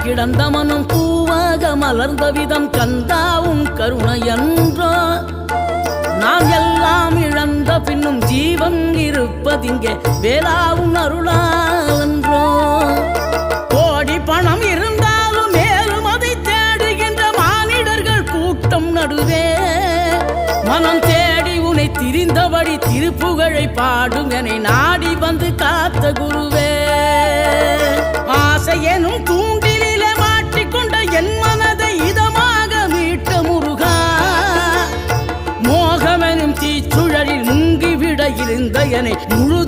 கிடந்த மனம் பூவாக மலர்ந்த விதம் கந்தாவும் கருணையன்றோ நாம் எல்லாம் இழந்த பின்னும் ஜீவன் இருப்பதிங்கே வேளாவும் அருளான்றோ கோடி பணம் இருந்தாலும் மேலும் அதை தேடுகின்ற மானிடர்கள் கூட்டம் நடுவே மனம் தேடி உனை திரிந்தபடி திருப்புகழை பாடும் என நாடி வந்து காத்த குருவே ஆசை எனும் தூண்டிலே மாட்டிக்கொண்ட என் மனதை இதமாக மீட்ட முருகா மோகமெனும் தீச்சுழலில் முங்கிவிட இருந்த என்னை முழு